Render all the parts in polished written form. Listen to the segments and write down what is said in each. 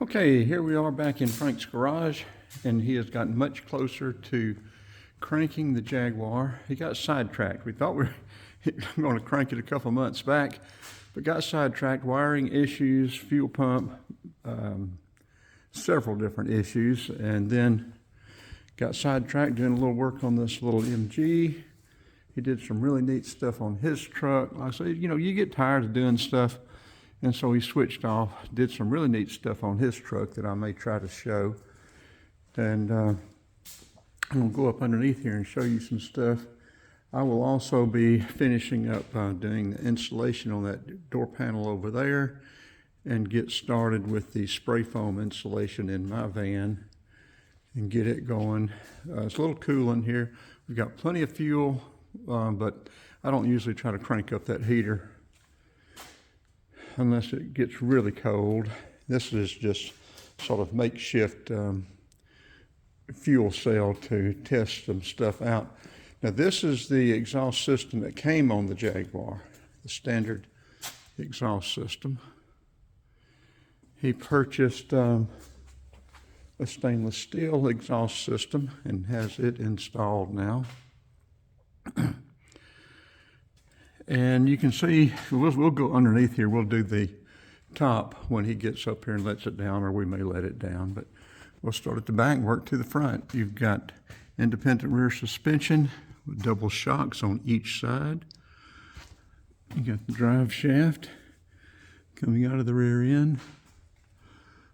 Okay, here we are back in Frank's garage, and he has gotten much closer to cranking the Jaguar. He got sidetracked. We thought we were going to crank it a couple months back, but got sidetracked. Wiring issues, fuel pump, several different issues, and then got sidetracked doing a little work on this little MG. He did some really neat stuff on his truck. Like I say, you get tired of doing stuff. And so he switched off, did some really neat stuff on his truck that I may try to show. And I'm gonna go up underneath here and show you some stuff. I will also be finishing up doing the installation on that door panel over there and get started with the spray foam installation in my van and get it going. It's a little cool in here. We've got plenty of fuel, but I don't usually try to crank up that heater unless it gets really cold. This is just sort of makeshift fuel cell to test some stuff out. Now this is the exhaust system that came on the Jaguar, the standard exhaust system. He purchased a stainless steel exhaust system and has it installed now. And you can see, we'll go underneath here. We'll do the top when he gets up here and lets it down, or we may let it down. But we'll start at the back and work to the front. You've got independent rear suspension with double shocks on each side. You got the drive shaft coming out of the rear end.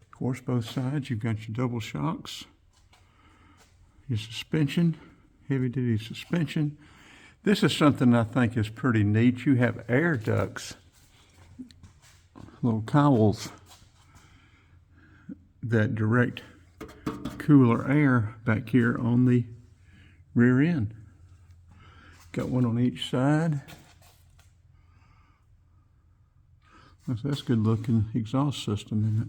Of course, both sides, you've got your double shocks. Your suspension, heavy-duty suspension. This is something I think is pretty neat. You have air ducts, little cowls that direct cooler air back here on the rear end. Got one on each side. That's a good looking exhaust system, isn't it?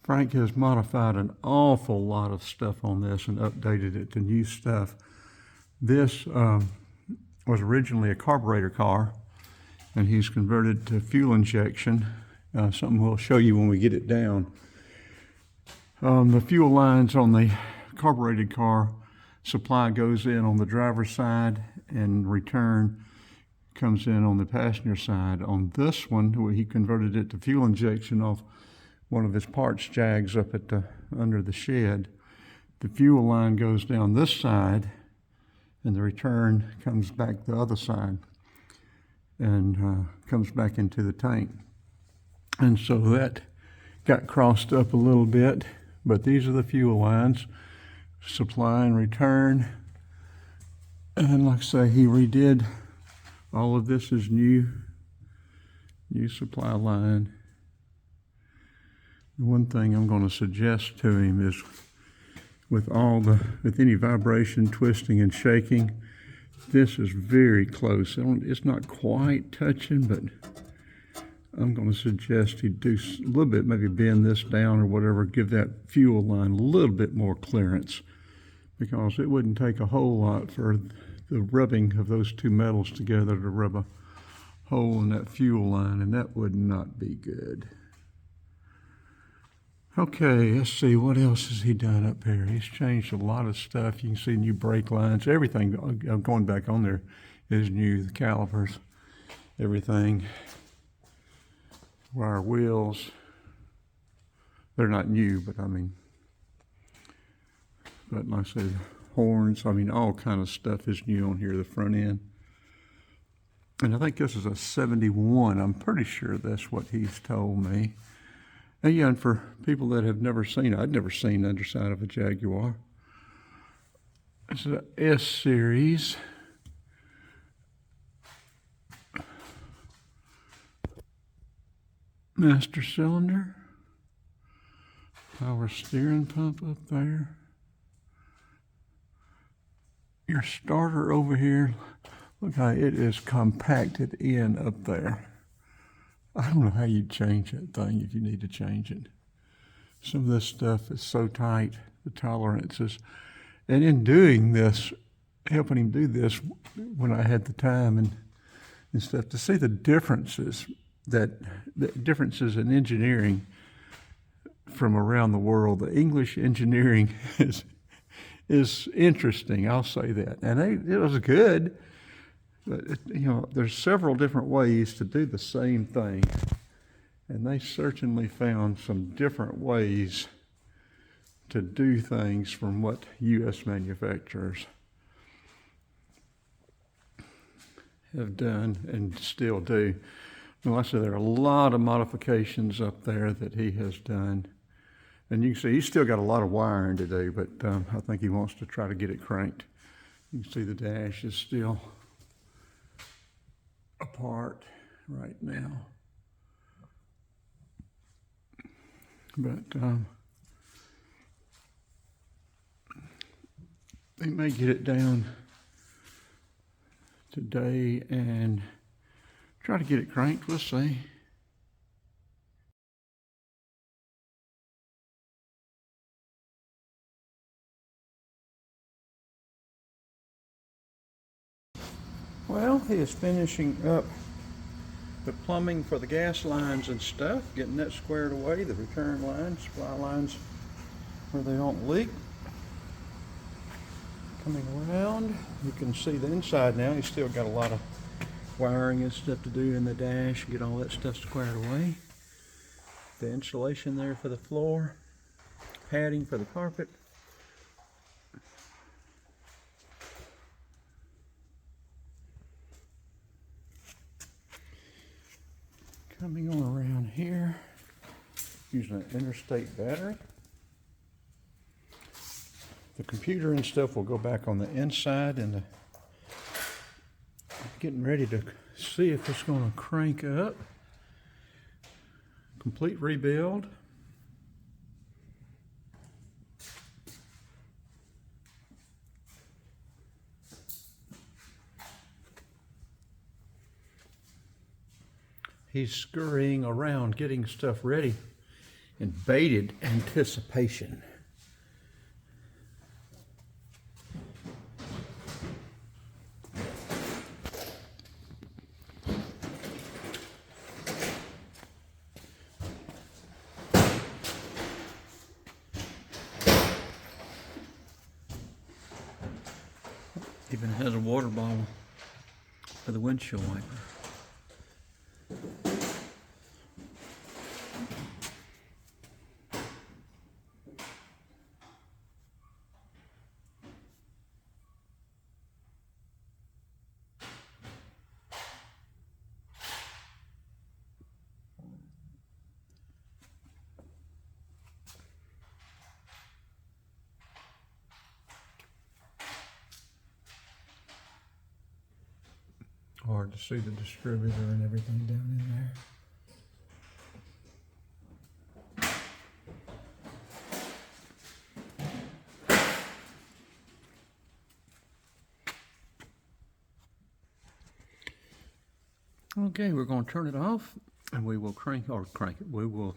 Frank has modified an awful lot of stuff on this and updated it to new stuff. This was originally a carburetor car, and he's converted to fuel injection, something we'll show you when we get it down. The fuel lines on the carbureted car supply goes in on the driver's side and return comes in on the passenger side. On this one, where he converted it to fuel injection off one of his parts Jags up at under the shed. The fuel line goes down this side and the return comes back the other side and comes back into the tank. And so that got crossed up a little bit, but these are the fuel lines, supply and return. And like I say, he redid all of this is new supply line. One thing I'm going to suggest to him is with any vibration, twisting, and shaking, this is very close. It's not quite touching, but I'm going to suggest he do a little bit, maybe bend this down or whatever, give that fuel line a little bit more clearance, because it wouldn't take a whole lot for the rubbing of those two metals together to rub a hole in that fuel line, and that would not be good. Okay, let's see, what else has he done up here? He's changed a lot of stuff. You can see new brake lines. Everything going back on there is new. The calipers, everything. Wire wheels. They're not new, but like I said, horns. All kind of stuff is new on here, the front end. And I think this is a 71. I'm pretty sure that's what he's told me. And yeah, and for people that have never seen it, I'd never seen the underside of a Jaguar. It's an S series. Master cylinder. Power steering pump up there. Your starter over here, look how it is compacted in up there. I don't know how you'd change that thing if you need to change it. Some of this stuff is so tight, the tolerances. And in doing this, helping him do this when I had the time and stuff, to see the differences in engineering from around the world. The English engineering is interesting, I'll say that. And it was good, but there's several different ways to do the same thing. And they certainly found some different ways to do things from what U.S. manufacturers have done and still do. Well, I said there are a lot of modifications up there that he has done. And you can see he's still got a lot of wiring to do, but I think he wants to try to get it cranked. You can see the dash is still apart right now. But they may get it down today and try to get it cranked. We'll see. Well, he is finishing up the plumbing for the gas lines and stuff, getting that squared away, the return lines, supply lines where they don't leak. Coming around, you can see the inside now. He's still got a lot of wiring and stuff to do in the dash, get all that stuff squared away. The insulation there for the floor, padding for the carpet. Coming on around here, using an interstate battery. The computer and stuff will go back on the inside, and getting ready to see if it's going to crank up. Complete rebuild. He's scurrying around getting stuff ready in bated anticipation. Even has a water bottle for the windshield wiper. Hard to see the distributor and everything down in there. Okay, we're going to turn it off and we will crank it. We'll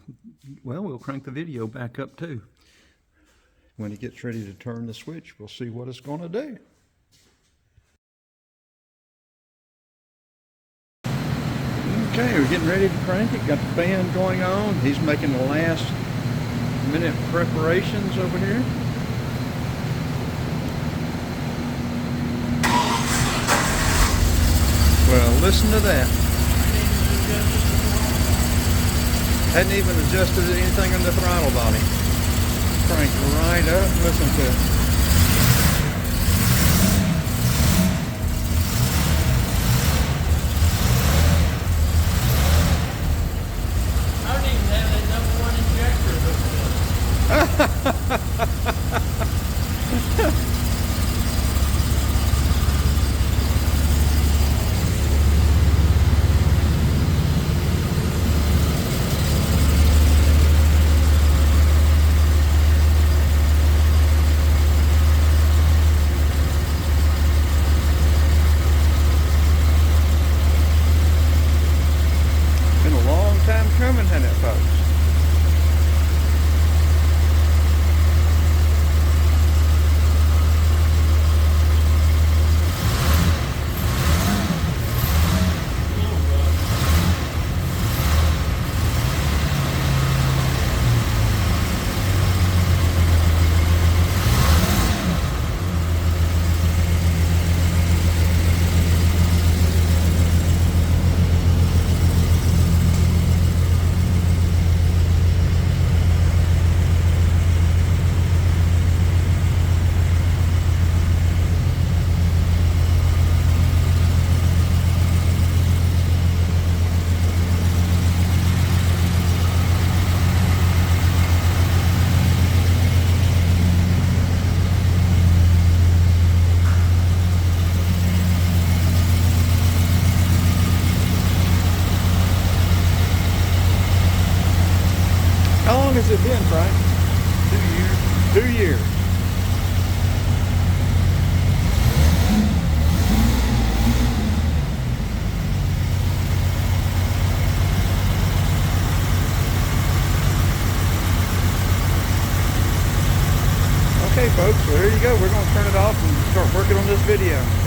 crank the video back up too. When it gets ready to turn the switch, we'll see what it's going to do. Okay, we're getting ready to crank it. Got the fan going on. He's making the last minute preparations over here. Well, listen to that. Hadn't even adjusted anything on the throttle body. Crank right up. Listen to it. folks, so here you go. We're going to turn it off and start working on this video.